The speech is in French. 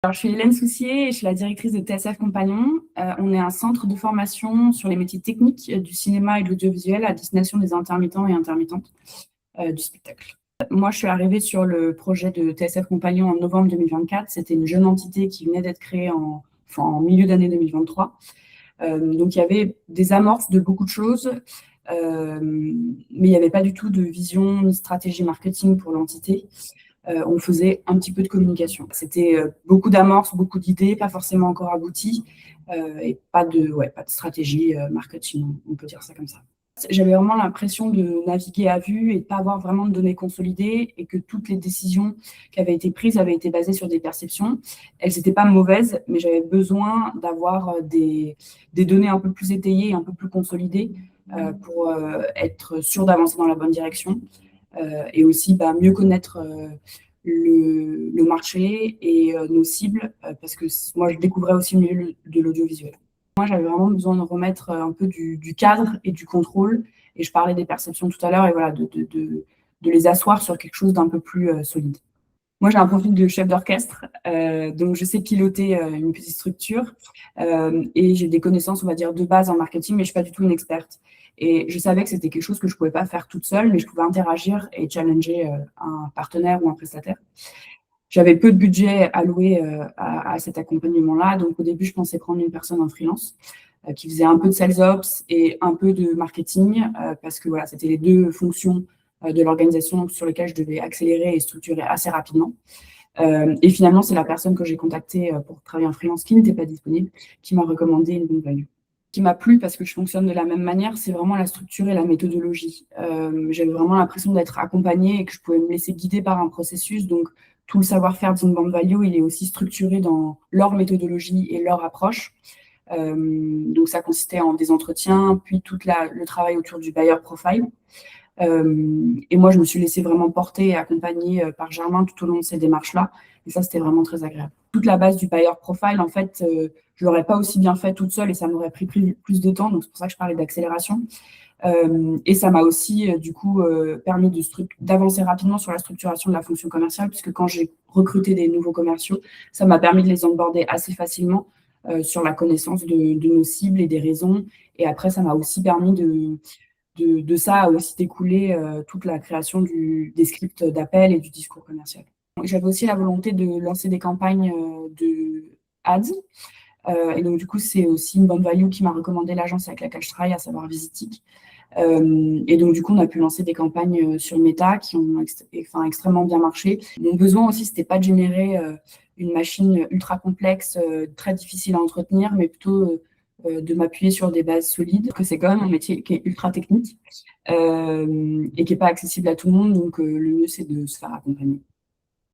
Alors, je suis Hélène Soucier et je suis la directrice de TSF Compagnon. On est un centre de formation sur les métiers techniques du cinéma et de l'audiovisuel à destination des intermittents et intermittentes du spectacle. Moi, je suis arrivée sur le projet de TSF Compagnon en novembre 2024. C'était une jeune entité qui venait d'être créée en milieu d'année 2023. Donc, il y avait des amorces de beaucoup de choses, mais il n'y avait pas du tout de vision ni stratégie marketing pour l'entité. On faisait un petit peu de communication. C'était beaucoup d'amorces, beaucoup d'idées, pas forcément encore abouties, et pas de stratégie marketing, on peut dire ça comme ça. J'avais vraiment l'impression de naviguer à vue et de ne pas avoir vraiment de données consolidées et que toutes les décisions qui avaient été prises avaient été basées sur des perceptions. Elles n'étaient pas mauvaises, mais j'avais besoin d'avoir des données un peu plus étayées et un peu plus consolidées pour être sûre d'avancer dans la bonne direction. Et aussi mieux connaître le marché et nos cibles, parce que moi, je découvrais aussi le milieu de l'audiovisuel. Moi, j'avais vraiment besoin de remettre un peu du cadre et du contrôle, et je parlais des perceptions tout à l'heure, et voilà, de les asseoir sur quelque chose d'un peu plus solide. Moi, j'ai un profil de chef d'orchestre, donc je sais piloter une petite structure et j'ai des connaissances, on va dire, de base en marketing, mais je ne suis pas du tout une experte. Et je savais que c'était quelque chose que je ne pouvais pas faire toute seule, mais je pouvais interagir et challenger un partenaire ou un prestataire. J'avais peu de budget alloué à cet accompagnement-là, donc au début, je pensais prendre une personne en freelance qui faisait un peu de sales ops et un peu de marketing, parce que voilà, c'était les deux fonctions de l'organisation sur lesquelles je devais accélérer et structurer assez rapidement. Et finalement, c'est la personne que j'ai contactée pour travailler en freelance qui n'était pas disponible, qui m'a recommandé une bonne value. Ce qui m'a plu, parce que je fonctionne de la même manière, c'est vraiment la structure et la méthodologie. J'avais vraiment l'impression d'être accompagnée et que je pouvais me laisser guider par un processus. Donc, tout le savoir-faire d'Inbound Value, il est aussi structuré dans leur méthodologie et leur approche. Donc, ça consistait en des entretiens, puis tout le travail autour du buyer profile. Et moi, je me suis laissée vraiment porter et accompagner par Germain tout au long de ces démarches-là. Et ça, c'était vraiment très agréable. Toute la base du buyer profile, en fait, je ne l'aurais pas aussi bien fait toute seule et ça m'aurait pris plus de temps. Donc, c'est pour ça que je parlais d'accélération. Et ça m'a aussi, permis d'avancer rapidement sur la structuration de la fonction commerciale, puisque quand j'ai recruté des nouveaux commerciaux, ça m'a permis de les onboarder assez facilement sur la connaissance de nos cibles et des raisons. Et après, ça m'a aussi permis de ça a aussi découlé toute la création des scripts d'appel et du discours commercial. J'avais aussi la volonté de lancer des campagnes de ads. Et donc, du coup, c'est aussi une bonne value qui m'a recommandé l'agence avec laquelle je travaille, à savoir Visitique. Et donc, du coup, on a pu lancer des campagnes sur Meta qui ont extrêmement bien marché. Mon besoin aussi, c'était pas de générer une machine ultra complexe, très difficile à entretenir, mais plutôt de m'appuyer sur des bases solides, parce que c'est quand même un métier qui est ultra technique et qui n'est pas accessible à tout le monde. Donc, le mieux, c'est de se faire accompagner.